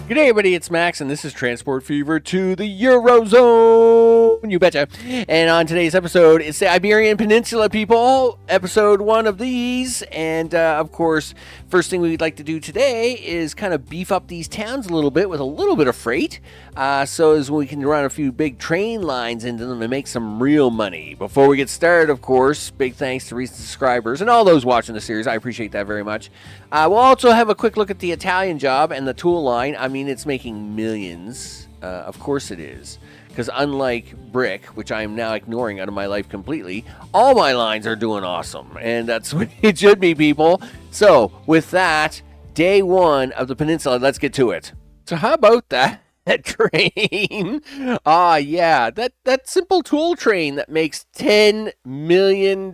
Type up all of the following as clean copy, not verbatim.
Good day, everybody. It's Max, and this is Transport Fever to the Eurozone. You betcha. And on today's episode, it's the Iberian Peninsula, people. Episode 1 of these. And, of course, first thing we'd like to do today is kind of beef up these towns a little bit with a little bit of freight. So as we can run a few big train lines into them and make some real money. Before we get started, of course, big thanks to recent subscribers and all those watching the series. I appreciate that very much. We'll also have a quick look at the Italian job and the tool line. I mean, it's making millions. Of course it is. Because unlike brick, which I am now ignoring out of my life completely, all my lines are doing awesome. And that's what it should be, people. So, with that, day 1 of the Peninsula, let's get to it. So how about that train? Yeah, that simple tool train that makes $10 million.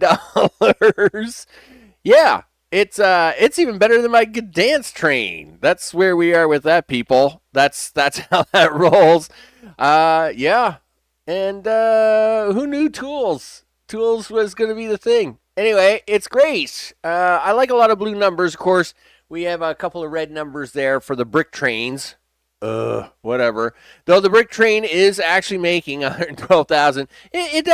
Yeah. It's even better than my dance train. That's where we are with that, people. That's how that rolls. Yeah. And who knew tools? Tools was going to be the thing. Anyway, it's great. I like a lot of blue numbers, of course. We have a couple of red numbers there for the brick trains. Whatever. Though the brick train is actually making 112,000. It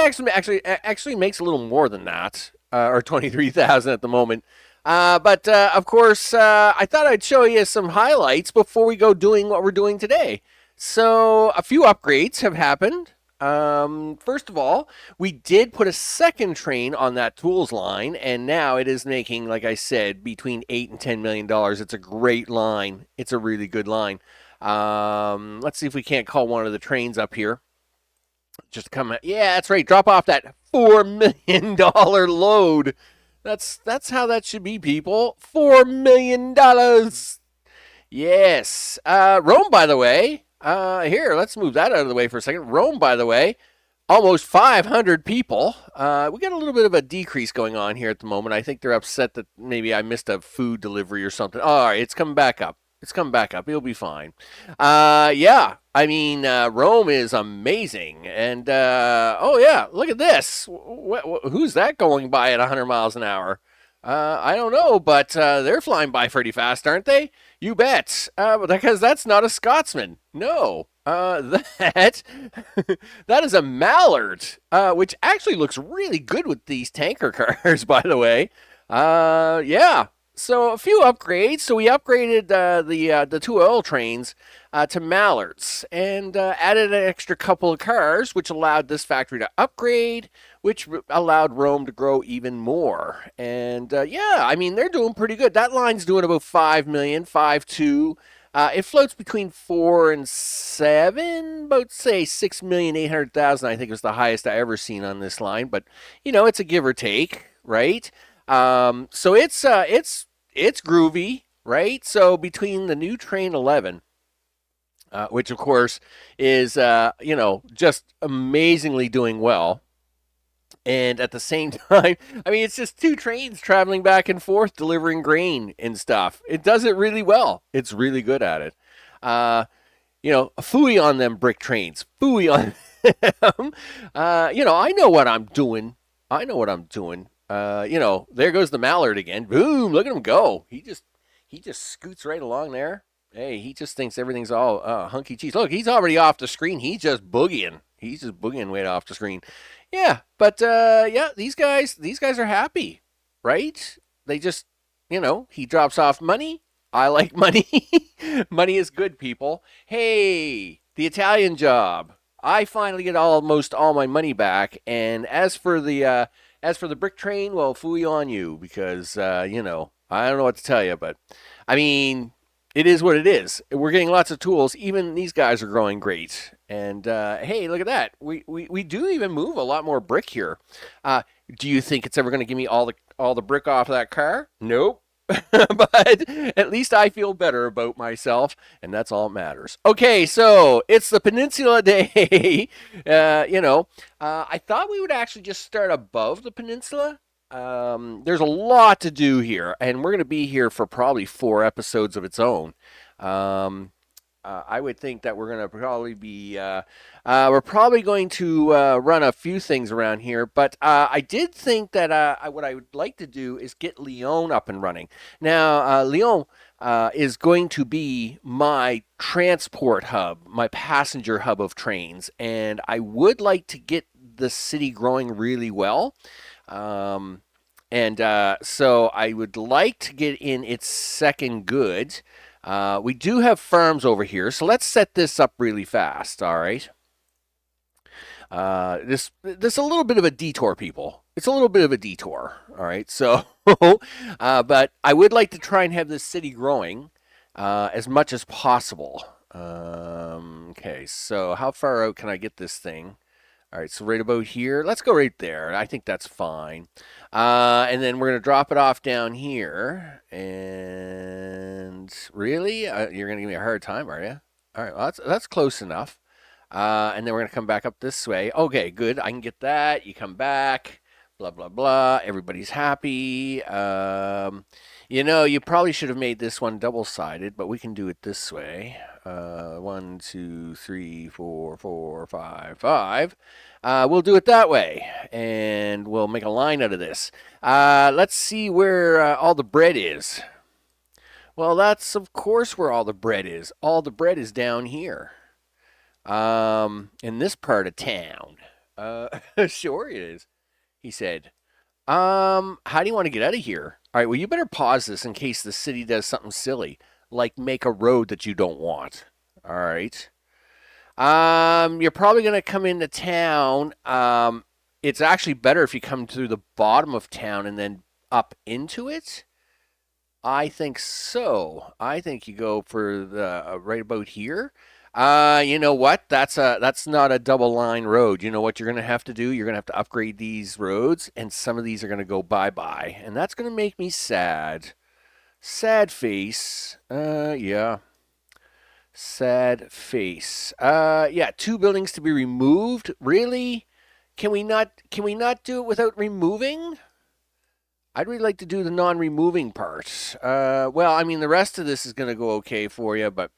actually makes a little more than that, or 23,000 at the moment. But of course, I thought I'd show you some highlights before we go doing what we're doing today. So a few upgrades have happened. First of all, we did put a second train on that tools line, and now it is making, like I said, between $8 and $10 million. It's a great line. It's a really good line. Let's see if we can't call one of the trains up here. Just come. Yeah, that's right. Drop off that $4 million load. That's how that should be, people. $4 million. Yes. Rome, by the way. Here, let's move that out of the way for a second. Rome, by the way, almost 500 people. We got a little bit of a decrease going on here at the moment. I think they're upset that maybe I missed a food delivery or something. All right, it's coming back up. It'll be fine. Yeah. I mean, Rome is amazing. And, oh, yeah, look at this. Who's that going by at 100 miles an hour? I don't know, but they're flying by pretty fast, aren't they? You bet. Because that's not a Scotsman. No. That is a Mallard, which actually looks really good with these tanker cars, by the way. Yeah. So a few upgrades. So we upgraded the two oil trains to Mallards and added an extra couple of cars, which allowed this factory to upgrade, which allowed Rome to grow even more. And yeah, I mean, they're doing pretty good. That line's doing about 5 million, 5.2. It floats between 4 and 7, about say 6,800,000. I think was the highest I ever seen on this line. But you know, it's a give or take, right? So it's groovy, right? So between the new train 11, which of course is, just amazingly doing well. And at the same time, I mean, it's just two trains traveling back and forth, delivering grain and stuff. It does it really well. It's really good at it. Phooey on them brick trains. Phooey on them. I know what I'm doing. There goes the Mallard again. Boom! Look at him go. He just scoots right along there. Hey, he just thinks everything's all hunky cheese. Look, he's already off the screen. He's just boogieing. Way off the screen. Yeah, but these guys are happy, right? They just, he drops off money. I like money. Money is good, people. Hey, the Italian job. I finally get almost all my money back. And as for the brick train, well, phooey on you, because, I don't know what to tell you, but, I mean, it is what it is. We're getting lots of tools. Even these guys are growing great. And, hey, look at that. We do even move a lot more brick here. Do you think it's ever going to give me all the brick off of that car? Nope. But at least I feel better about myself, and that's all that matters. Okay, so it's the Peninsula Day. I thought we would actually just start above the Peninsula. There's a lot to do here, and we're going to be here for probably 4 episodes of its own. I would think that we're going to probably be, we're probably going to run a few things around here. But I did think that what I would like to do is get Lyon up and running. Now, Lyon is going to be my transport hub, my passenger hub of trains, and I would like to get the city growing really well. Um, and so I would like to get in its second goods. We do have farms over here, so let's set this up really fast. All right. This a little bit of a detour, people. It's a little bit of a detour. All right. So, but I would like to try and have this city growing as much as possible. Okay. So how far out can I get this thing? All right, so right about here. Let's go right there. I think that's fine. And then we're going to drop it off down here. And really? You're going to give me a hard time, are you? All right, well, that's close enough. And then we're going to come back up this way. Okay, good. I can get that. You come back. Blah, blah, blah. Everybody's happy. You probably should have made this one double-sided, but we can do it this way. 1, 2, 3, 4, 4, 5, 5. We'll do it that way, and we'll make a line out of this. Let's see where all the bread is. Well, that's of course where all the bread is. All the bread is down here, in this part of town. Sure it is, he said. How do you want to get out of here? All right, well, you better pause this in case the city does something silly, like make a road that you don't want. All right. You're probably going to come into town. It's actually better if you come through the bottom of town and then up into it. I think so. I think you go for the right about here. You know what? That's not a double line road. You know what you're going to have to do? You're going to have to upgrade these roads, and some of these are going to go bye-bye, and that's going to make me sad. Sad face. Yeah. Sad face. Yeah, 2 buildings to be removed. Really? Can we not do it without removing? I'd really like to do the non-removing part. Well, I mean, the rest of this is going to go okay for you, but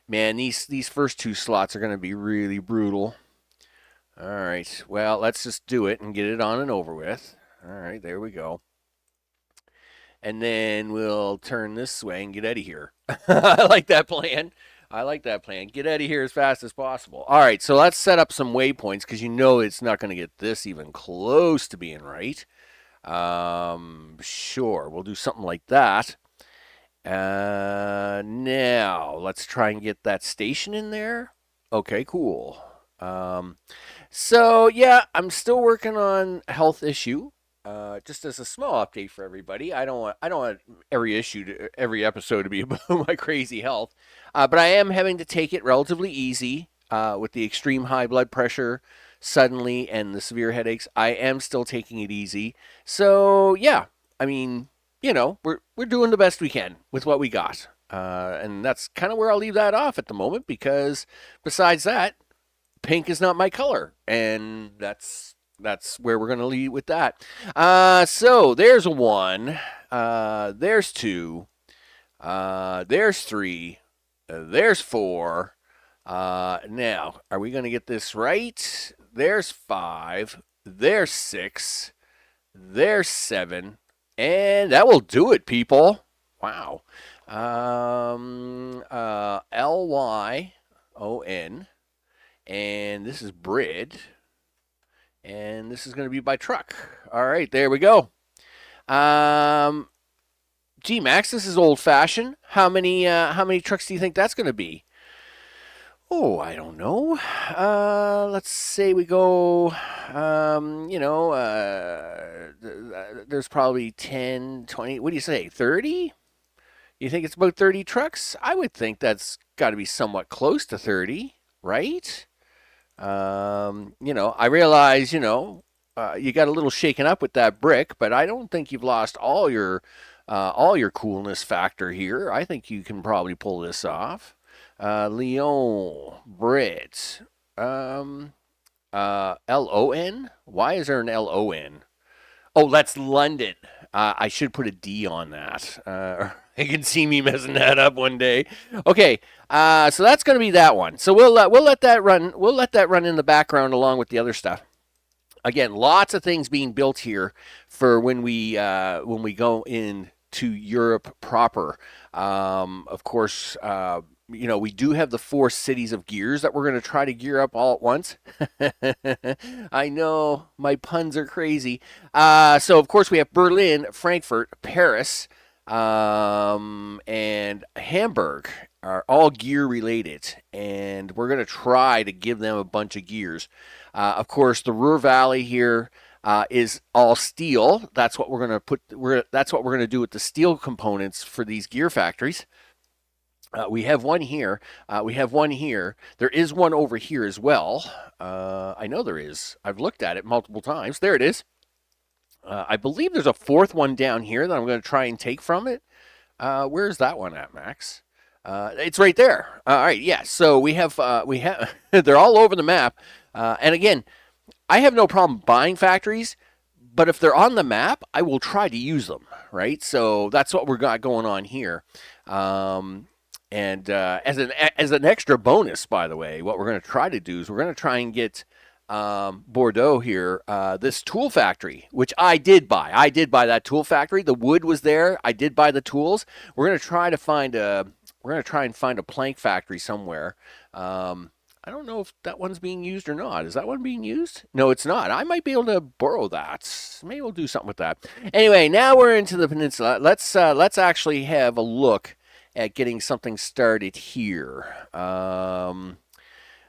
man, these first 2 slots are going to be really brutal. All right. Well, let's just do it and get it on and over with. All right, there we go. And then we'll turn this way and get out of here. I like that plan. I like that plan. Get out of here as fast as possible. All right, so let's set up some waypoints because you know it's not going to get this even close to being right. Sure, we'll do something like that. Now, let's try and get that station in there. Okay, cool. So, yeah, I'm still working on a health issue. Just as a small update for everybody, I don't want every episode to be about my crazy health, but I am having to take it relatively easy with the extreme high blood pressure suddenly and the severe headaches. I am still taking it easy. So yeah, I mean, we're doing the best we can with what we got, and that's kind of where I'll leave that off at the moment because besides that, pink is not my color, and that's where we're going to leave with that. So there's 1. There's 2. There's 3. There's 4. Now, are we going to get this right? There's 5. There's 6. There's 7. And that will do it, people. Wow. Lyon. And this is bread. And this is going to be by truck. All right, there we go. Gee, Max, this is old-fashioned. How many trucks do you think that's going to be? Oh, I don't know. Let's say we go, there's probably 10, 20, what do you say, 30? You think it's about 30 trucks? I would think that's got to be somewhat close to 30, right? I realize, you got a little shaken up with that brick, but I don't think you've lost all your coolness factor here. I think you can probably pull this off. Lyon, Brit, Lon? Why is there an Lon? Oh, that's London. I should put a D on that. You can see me messing that up one day. Okay, so that's going to be that one. So we'll let that run. We'll let that run in the background along with the other stuff. Again, lots of things being built here for when we go into Europe proper. Of course, we do have the 4 cities of gears that we're going to try to gear up all at once. I know my puns are crazy. So of course we have Berlin, Frankfurt, Paris, and Hamburg are all gear related, and we're going to try to give them a bunch of gears. Of course, the Ruhr Valley here is all steel. That's what we're going to put. That's what we're going to do with the steel components for these gear factories. We have one here. We have one here. There is one over here as well. I know there is. I've looked at it multiple times. There it is. I believe there's a 4th one down here that I'm going to try and take from it. Where's that one at, Max? It's right there. All right, yeah. So we have they're all over the map. And again, I have no problem buying factories, but if they're on the map, I will try to use them, right? So that's what we've got going on here. And as an extra bonus, by the way, what we're going to try to do is we're going to try and get Bordeaux here, this tool factory, which I did buy. I did buy that tool factory. The wood was there. I did buy the tools. We're going to try and find a plank factory somewhere. I don't know if that one's being used or not. Is that one being used? No, it's not. I might be able to borrow that. Maybe we'll do something with that. Anyway, now we're into the peninsula. Let's actually have a look at getting something started here.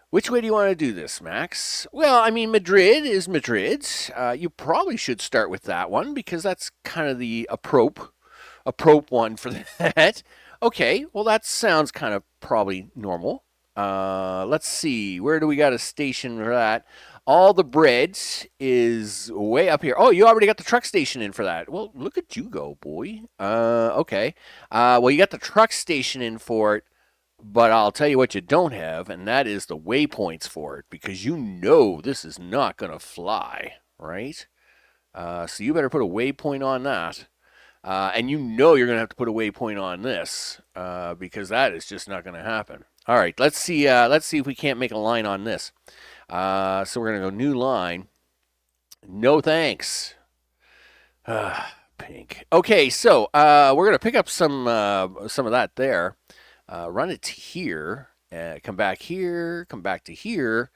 Which way do you want to do this, Max? Well, I mean, Madrid is Madrid. You probably should start with that one because that's kind of the appropriate one for that. Okay, well, that sounds kind of probably normal. Let's see. Where do we got a station for that? All the bread is way up here. Oh, you already got the truck station in for that. Well, look at you go, boy. Okay. Well, you got the truck station in for it, but I'll tell you what you don't have, and that is the waypoints for it, because you know this is not going to fly, right? So you better put a waypoint on that. And you know you're going to have to put a waypoint on this, because that is just not going to happen. All right, let's see if we can't make a line on this. So we're going to go new line. No thanks. Pink. Okay, so we're going to pick up some of that there. Run it to here. Come back here. Come back to here.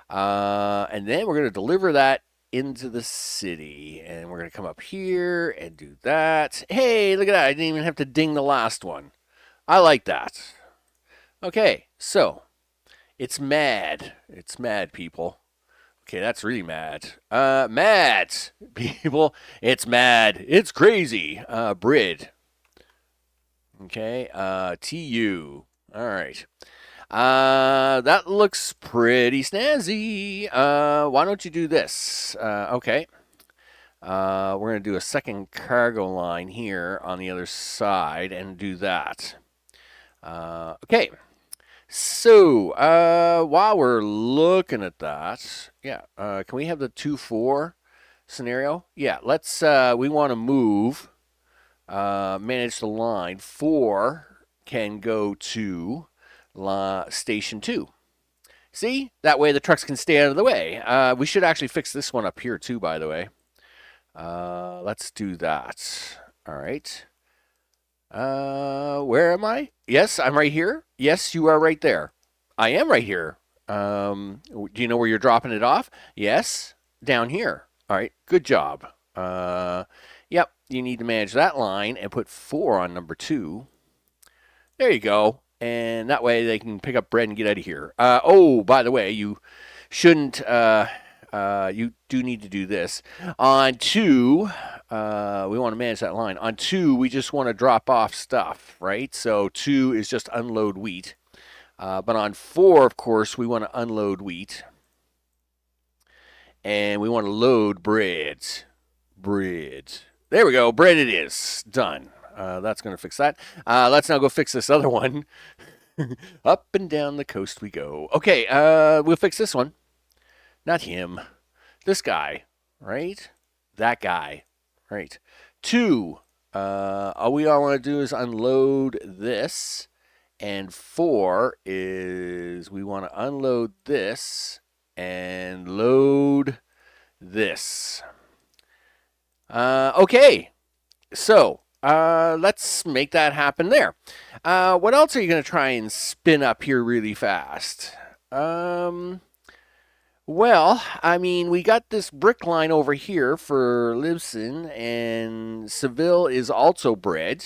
And then we're going to deliver that into the city. And we're going to come up here and do that. Hey, look at that. I didn't even have to ding the last one. I like that. Okay, so it's mad. It's mad, people. Okay, that's really mad. Mad, people. It's mad. It's crazy. Brid. Okay, TU. All right. That looks pretty snazzy. Why don't you do this? Okay. We're going to do a second cargo line here on the other side and do that. Okay. So, while we're looking at that, yeah, can we have the 2-4 scenario? Yeah, let's, we want to move, manage the line. 4 can go to station 2. See? That way the trucks can stay out of the way. We should actually fix this one up here too, by the way. Let's do that. All right. Where am I? Yes, I'm right here. Yes, you are right there. I am right here. Do you know where you're dropping it off? Yes, down here. All right, good job. Yep, you need to manage that line and put 4 on number 2. There you go. And that way they can pick up bread and get out of here. Oh, by the way, you shouldn't, you do need to do this. On 2, we want to manage that line. On 2, we just want to drop off stuff, right? So 2 is just unload wheat. But on 4, of course, we want to unload wheat. And we want to load bread. Bread. There we go. Bread it is. Done. That's going to fix that. Let's now go fix this other one. Up and down the coast we go. Okay, we'll fix this one. Not him. This guy, right? That guy, right? 2, All we all want to do is unload this. And 4 is we want to unload this and load this. Okay, so let's make that happen there. What else are you going to try and spin up here really fast? Well, I mean, we got this brick line over here for Libsyn, and Seville is also bred.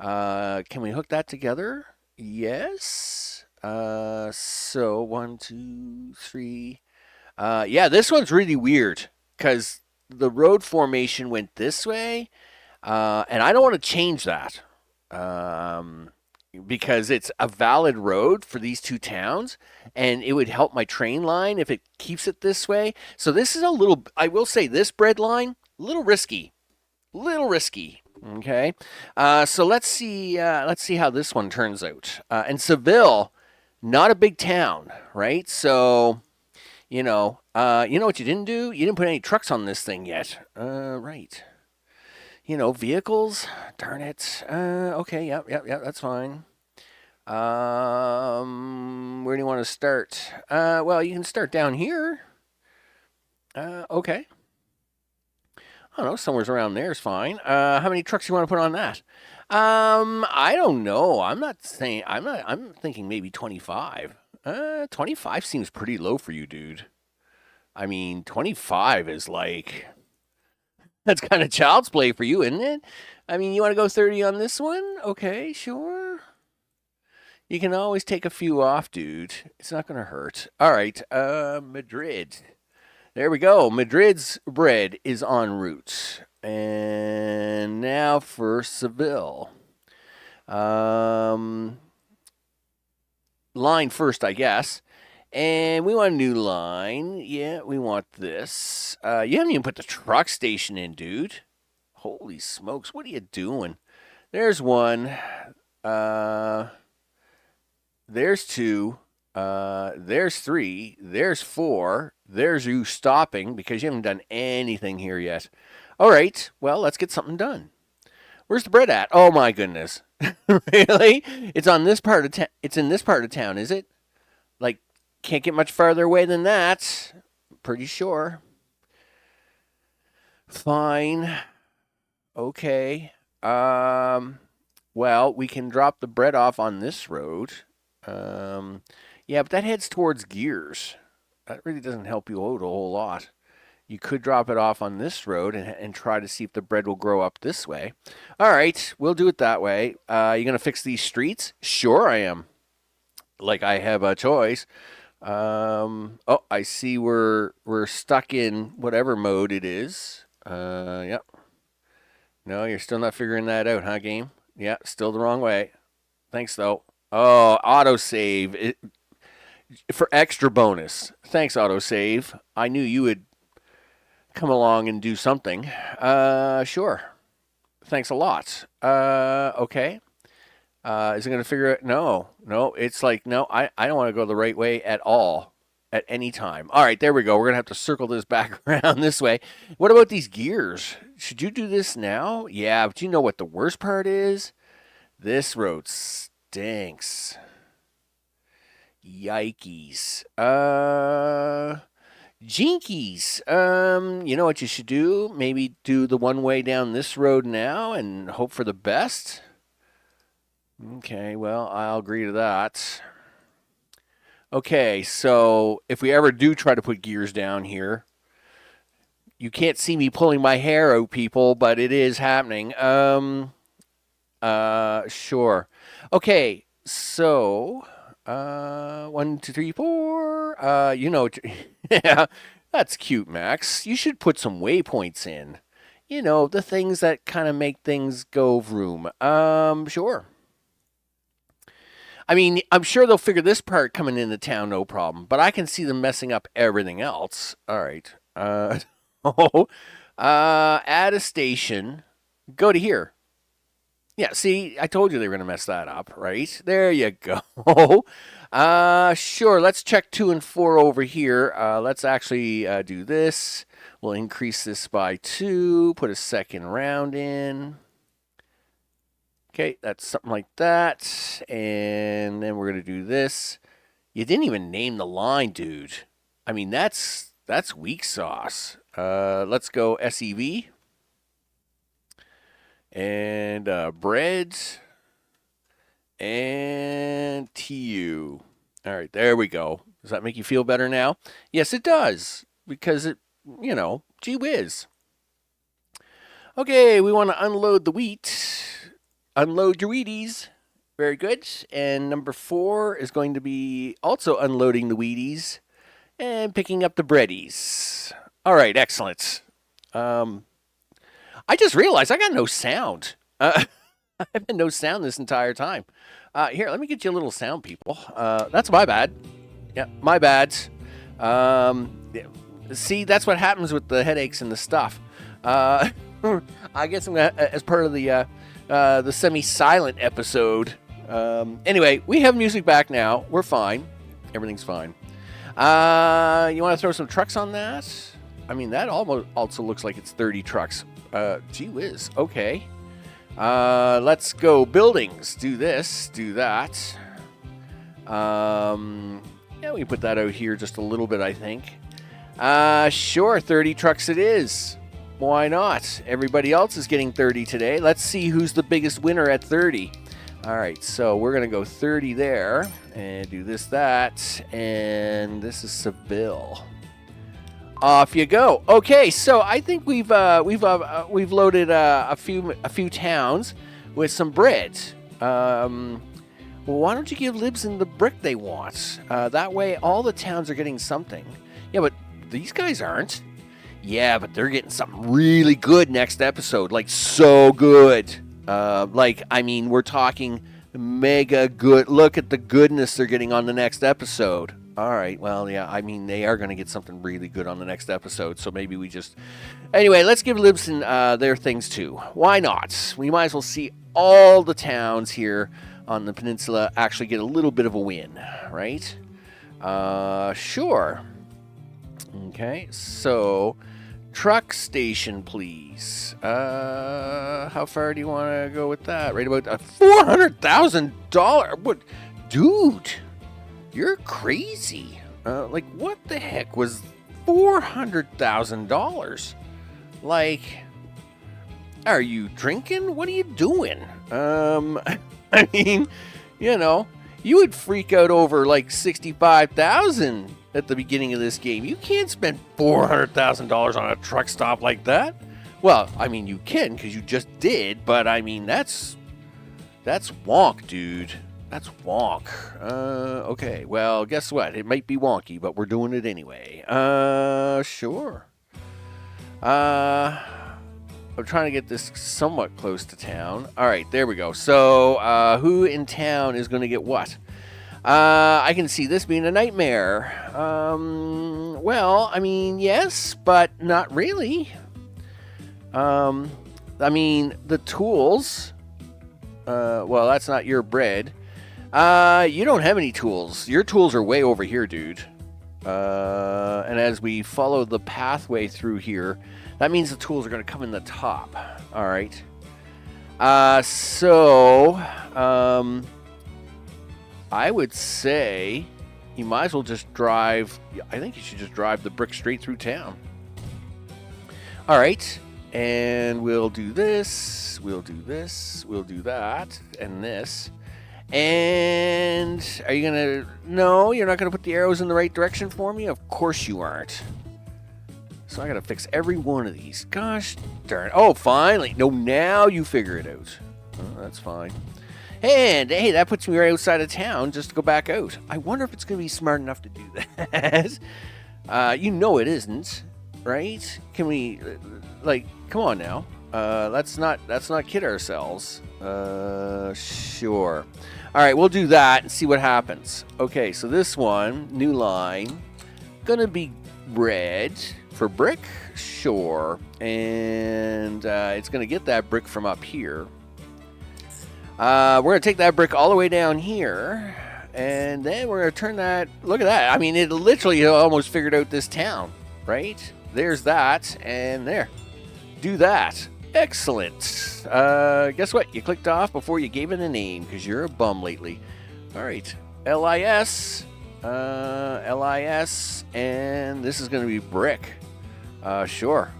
Can we hook that together? Yes. So 1, 2, 3. Yeah, this one's really weird because the road formation went this way, and I don't want to change that because it's a valid road for these two towns, and it would help my train line if it keeps it this way. So this is a little, I will say, this bread line, a little risky. Little risky. Okay, so let's see how this one turns out. And Seville, not a big town, right? So, you know what you didn't do? You didn't put any trucks on this thing yet, right? Vehicles. Darn it. Okay, yep, that's fine. Where do you want to start? Well, you can start down here. Okay. I don't know, somewhere's around there is fine. How many trucks you want to put on that? I don't know. I'm thinking maybe 25. 25 seems pretty low for you, dude. I mean, 25 is like, that's kind of child's play for you, isn't it? I mean, you want to go 30 on this one? Okay, sure. You can always take a few off, dude. It's not going to hurt. All right, Madrid. There we go. Madrid's bread is en route. And now for Seville. Line first, I guess. And we want a new line. Yeah, we want this. You haven't even put the truck station in, dude. Holy smokes, what are you doing? There's one. There's 2. There's 3. There's 4. There's you stopping because you haven't done anything here yet. All right, well, let's get something done. Where's the bread at? Oh my goodness, really? It's on this part of town. It's in this part of town, is it? Like, can't get much farther away than that. Pretty sure. Fine. Okay. Well, we can drop the bread off on this road. Yeah, but that heads towards gears. That really doesn't help you out a whole lot. You could drop it off on this road and try to see if the bread will grow up this way. All right, we'll do it that way. You going to fix these streets? Sure I am. Like I have a choice. Oh, I see we're stuck in whatever mode it is. Yep. No, you're still not figuring that out, huh, game? Yeah, still the wrong way. Thanks, though. Oh, autosave. For extra bonus. Thanks, autosave. I knew you would come along and do something. Sure. Thanks a lot. Okay. Is it going to figure it? No. It's like, no, I don't want to go the right way at all at any time. All right, there we go. We're going to have to circle this back around this way. What about these gears? Should you do this now? Yeah, but you know what the worst part is? This road stinks. Yikes. Jinkies. You know what you should do? Maybe do the one way down this road now and hope for the best. Okay, well, I'll agree to that. Okay, so if we ever do try to put gears down here, you can't see me pulling my hair out, people, but it is happening. Sure. Okay, so 1, 2, 3, 4. Yeah, that's cute, Max. You should put some waypoints in. You know, the things that kind of make things go vroom. Sure. I mean, I'm sure they'll figure this part coming into town, no problem. But I can see them messing up everything else. All right. Add a station. Go to here. Yeah, see, I told you they were going to mess that up, right? There you go. Sure, let's check 2 and 4 over here. Let's actually do this. We'll increase this by 2, put a second round in. Okay, that's something like that. And then we're going to do this. You didn't even name the line, dude. I mean, that's weak sauce. Let's go SEV. And bread. And TU. All right, there we go. Does that make you feel better now? Yes, it does. Because it, gee whiz. Okay, we want to unload the wheat. Unload your Wheaties. Very good. And number 4 is going to be also unloading the Wheaties and picking up the breadies. All right, excellent. I just realized I got no sound. I've had no sound this entire time. Here, let me get you a little sound, people. That's my bad. Yeah, my bad. See, that's what happens with the headaches and the stuff. I guess I'm gonna, as part of the semi-silent episode. Anyway, we have music back now. We're fine. Everything's fine. You want to throw some trucks on that? I mean, that almost also looks like it's 30 trucks. Gee whiz. Okay. Let's go buildings. Do this. Do that. Yeah, we can put that out here just a little bit, I think. Sure, 30 trucks it is. Why not? Everybody else is getting 30 today. Let's see who's the biggest winner at 30. All right, so we're going to go 30 there and do this, that, and this is Seville. Off you go. Okay, so I think we've loaded a few towns with some bread. Well, why don't you give Libsyn the brick they want? That way all the towns are getting something. Yeah, but these guys aren't. Yeah, but they're getting something really good next episode. Like, so good. I mean, we're talking mega good. Look at the goodness they're getting on the next episode. All right, well, yeah, I mean, they are going to get something really good on the next episode, so maybe we just... Anyway, let's give Libsyn their things too. Why not? We might as well see all the towns here on the peninsula actually get a little bit of a win, right? Sure. Okay, so... Truck station, please. How far do you want to go with that? Right about $400,000. What, dude? You're crazy. Like, what the heck was $400,000? Like, are you drinking? What are you doing? I mean, you would freak out over like 65,000 at the beginning of this game. You can't spend $400,000 on a truck stop like that. Well, I mean, you can because you just did, but I mean, that's wonk, dude. That's wonk. Okay, well, guess what? It might be wonky, but we're doing it anyway. Sure. I'm trying to get this somewhat close to town. All right, there we go. So, who in town is going to get what? I can see this being a nightmare. Well, I mean, yes, but not really. I mean, the tools. Well, that's not your bread. You don't have any tools. Your tools are way over here, dude. And as we follow the pathway through here, that means the tools are going to come in the top. All right. I would say you might as well just drive. I think you should just drive the brick straight through town. All right. And we'll do this. We'll do this. We'll do that. And this. And are you going to... No, you're not going to put the arrows in the right direction for me? Of course you aren't. So I got to fix every one of these. Gosh darn. Oh, finally. No, now you figure it out. Oh, that's fine. And, hey, that puts me right outside of town just to go back out. I wonder if it's going to be smart enough to do that. You know it isn't, right? Can we, come on now. Let's not kid ourselves. Sure. All right, we'll do that and see what happens. Okay, so this one, new line, going to be red for brick. Sure. And it's going to get that brick from up here. We're going to take that brick all the way down here, and then we're going to turn that... Look at that. I mean, it literally almost figured out this town, right? There's that, and there. Do that. Excellent. Guess what? You clicked off before you gave it a name because you're a bum lately. All right. LIS. LIS. And this is going to be brick. Sure.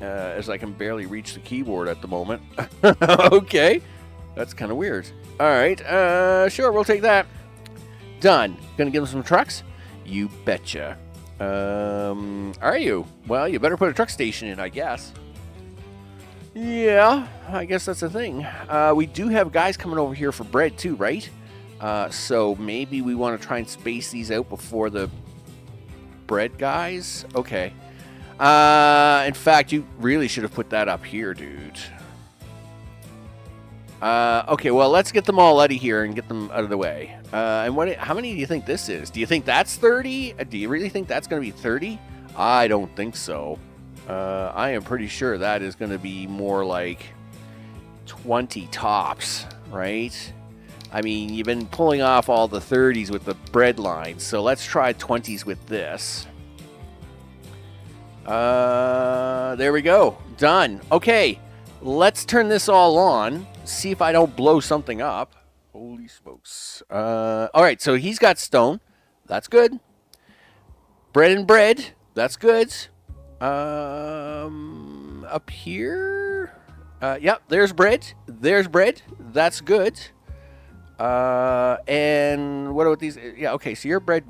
As I can barely reach the keyboard at the moment. Okay. That's kind of weird. All right. Sure. We'll take that. Done. Going to give them some trucks? You betcha. Are you? Well, you better put a truck station in, I guess. Yeah, I guess that's the thing. We do have guys coming over here for bread too, right? So maybe we want to try and space these out before the bread guys? Okay. In fact, you really should have put that up here, dude. Okay, well, let's get them all out of here and get them out of the way. And how many do you think this is? Do you think that's 30? Do you really think that's going to be 30? I don't think so. I am pretty sure that is going to be more like 20 tops, right? I mean, you've been pulling off all the 30s with the bread lines, so let's try 20s with this. There we go. Done. Okay, let's turn this all on. See if I don't blow something up. Holy smokes. All right, so he's got stone. That's good. Bread and bread. That's good. Up here. Yep, there's bread. There's bread. That's good. And what about these? Yeah, okay, so you're bread.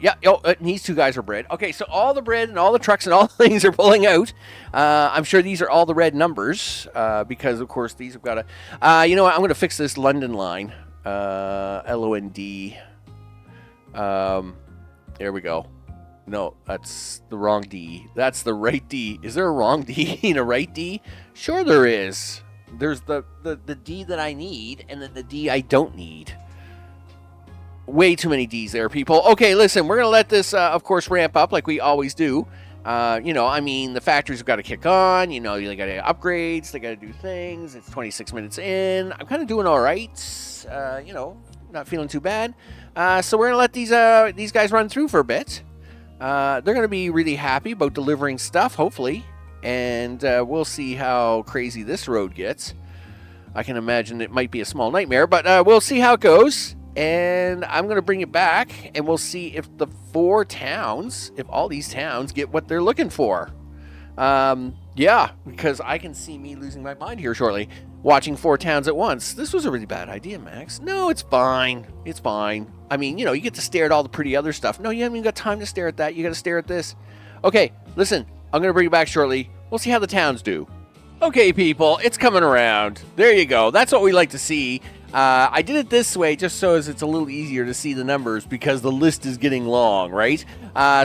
Yeah, and these two guys are bread. Okay, so all the bread and all the trucks and all the things are pulling out. I'm sure these are all the red numbers, because, of course, these have got to... you know what? I'm going to fix this London line. LOND. There we go. No, that's the wrong D. That's the right D. Is there a wrong D and a right D? Sure there is. There's the D that I need, and then the D I don't need. Way too many Ds there, people. Okay, listen, we're going to let this, of course, ramp up like we always do. You know, I mean, the factories have got to kick on. You know, they got to upgrades. They got to do things. It's 26 minutes in. I'm kind of doing all right. You know, not feeling too bad. So we're going to let these guys run through for a bit. They're going to be really happy about delivering stuff, hopefully. And we'll see how crazy this road gets. I can imagine it might be a small nightmare, but we'll see how it goes. And I'm going to bring it back, and we'll see if the if all these towns get what they're looking for. Yeah, because I can see me losing my mind here shortly, watching 4 towns at once. This was a really bad idea, Max. No, it's fine. It's fine. I mean, you know, you get to stare at all the pretty other stuff. No, you haven't even got time to stare at that. You got to stare at this. Okay, listen, I'm going to bring it back shortly. We'll see how the towns do. Okay, people, it's coming around. There you go. That's what we like to see. I did it this way just so as it's a little easier to see the numbers because the list is getting long, right?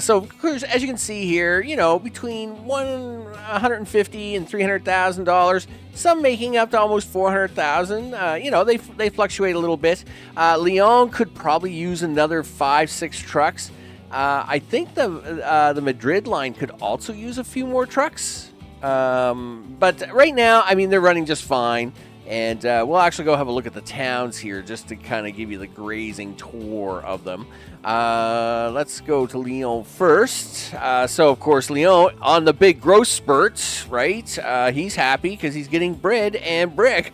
So, of course, as you can see here, you know, between $150,000 and $300,000, some making up to almost $400,000. You know, they fluctuate a little bit. Lyon could probably use another 5-6 trucks. I think the Madrid line could also use a few more trucks. But right now, I mean, they're running just fine. And we'll actually go have a look at the towns here just to kind of give you the grazing tour of them. Let's go to Lyon first. So, of course, Lyon on the big growth spurt, right? He's happy because he's getting bread and brick.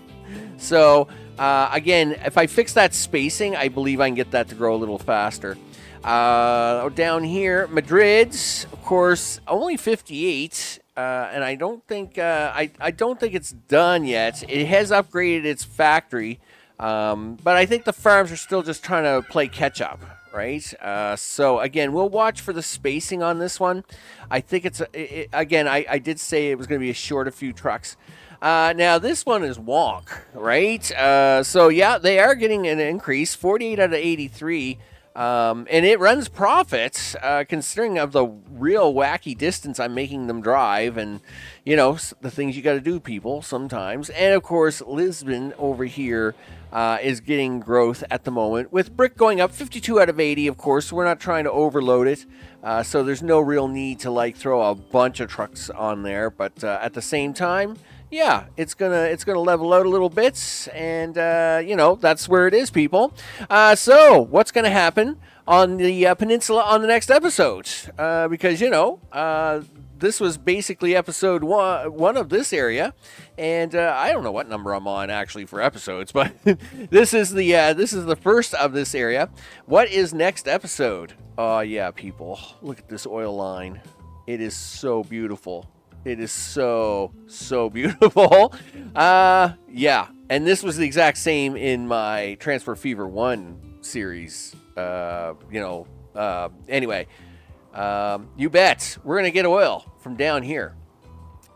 So, again, if I fix that spacing, I believe I can get that to grow a little faster. Down here, Madrid's, of course, only 58. And I don't think I don't think it's done yet. It has upgraded its factory, but I think the farms are still just trying to play catch up, right? So again, we'll watch for the spacing on this one. I think again. I did say it was going to be a short, a few trucks. Now this one is wonk, right? So yeah, they are getting an increase, 48 out of 83. And it runs profits, considering of the real wacky distance I'm making them drive and, you know, the things you got to do, people, sometimes. And, of course, Lisbon over here is getting growth at the moment, with brick going up 52 out of 80, of course. We're not trying to overload it, so there's no real need to, like, throw a bunch of trucks on there. But at the same time, yeah, it's gonna level out a little bit, and you know, that's where it is, people. So what's gonna happen on the peninsula on the next episode? Because you know, this was basically episode one of this area, and I don't know what number I'm on actually for episodes, but this is the first of this area. What is next episode? Oh yeah, people, look at this oil line. It is so beautiful. It is so beautiful. Yeah, and this was the exact same in my Transport Fever 1 series. Anyway, you bet we're going to get oil from down here.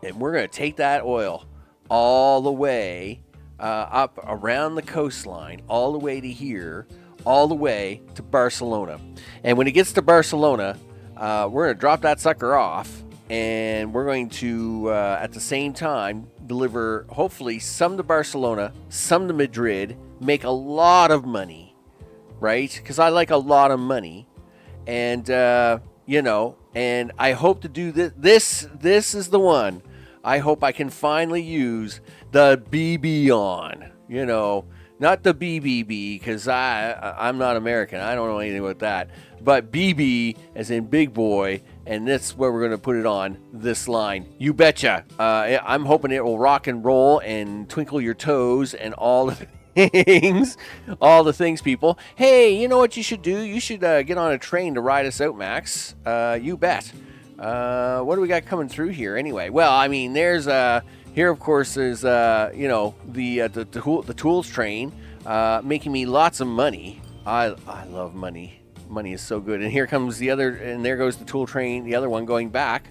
And we're going to take that oil all the way up around the coastline, all the way to here, all the way to Barcelona. And when it gets to Barcelona, we're going to drop that sucker off. And we're going to, at the same time, deliver hopefully some to Barcelona, some to Madrid, make a lot of money, right? Because I like a lot of money. And, and I hope to do this. This is the one. I hope I can finally use the BB on, not the BBB, because I'm not American. I don't know anything about that. But BB as in big boy, and that's where we're going to put it on this line. You betcha. I'm hoping it will rock and roll and twinkle your toes and all the things. All the things, people. Hey, you know what you should do? You should get on a train to ride us out, Max. You bet. What do we got coming through here anyway? Well, I mean, there's... Here, of course, is the tools train, making me lots of money. I love money. Money is so good. And here comes the other, and there goes the tool train. The other one going back.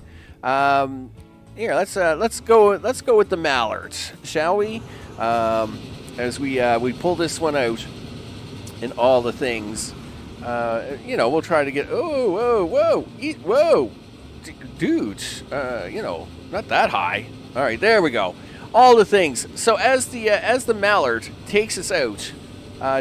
Here, let's go with the mallards, shall we? As we pull this one out, and all the things. We'll try to get. Whoa, dude. Not that high. All right, there we go. All the things. So as the mallard takes us out,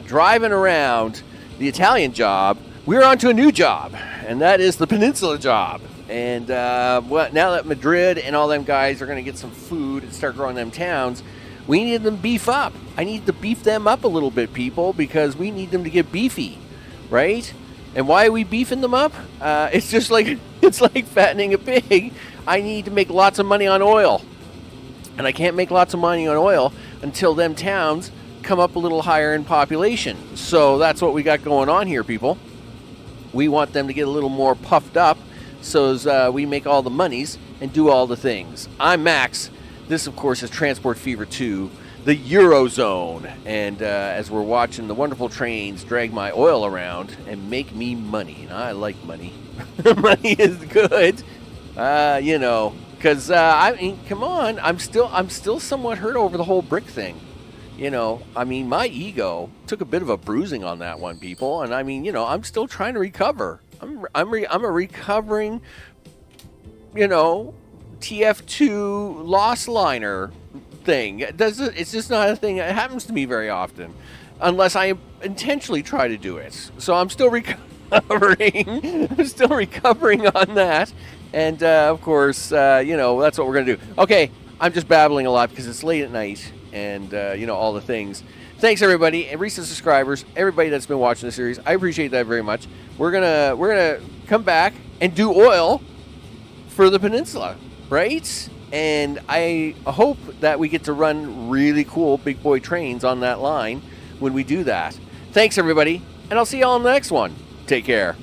driving around the Italian job, we're on to a new job, and that is the Peninsula job. And now that Madrid and all them guys are going to get some food and start growing them towns, we need them beef up. I need to beef them up a little bit, people, because we need them to get beefy, right? And why are we beefing them up? It's just like fattening a pig. I need to make lots of money on oil. And I can't make lots of money on oil until them towns come up a little higher in population. So that's what we got going on here, people. We want them to get a little more puffed up so as we make all the monies and do all the things. I'm Max. This, of course, is Transport Fever 2, the Eurozone. And as we're watching the wonderful trains drag my oil around and make me money. And I like money. Money is good. Because, I mean, come on, I'm still somewhat hurt over the whole brick thing. I mean, my ego took a bit of a bruising on that one, people. And I mean, I'm still trying to recover. I'm a recovering, TF2 loss liner thing. It's just not a thing that happens to me very often, unless I intentionally try to do it. So I'm still recovering. I'm still recovering on that. And, of course, that's what we're going to do. Okay, I'm just babbling a lot because it's late at night and, all the things. Thanks, everybody, and recent subscribers, everybody that's been watching the series. I appreciate that very much. We're gonna come back and do oil for the Peninsula, right? And I hope that we get to run really cool big boy trains on that line when we do that. Thanks, everybody, and I'll see you all on the next one. Take care.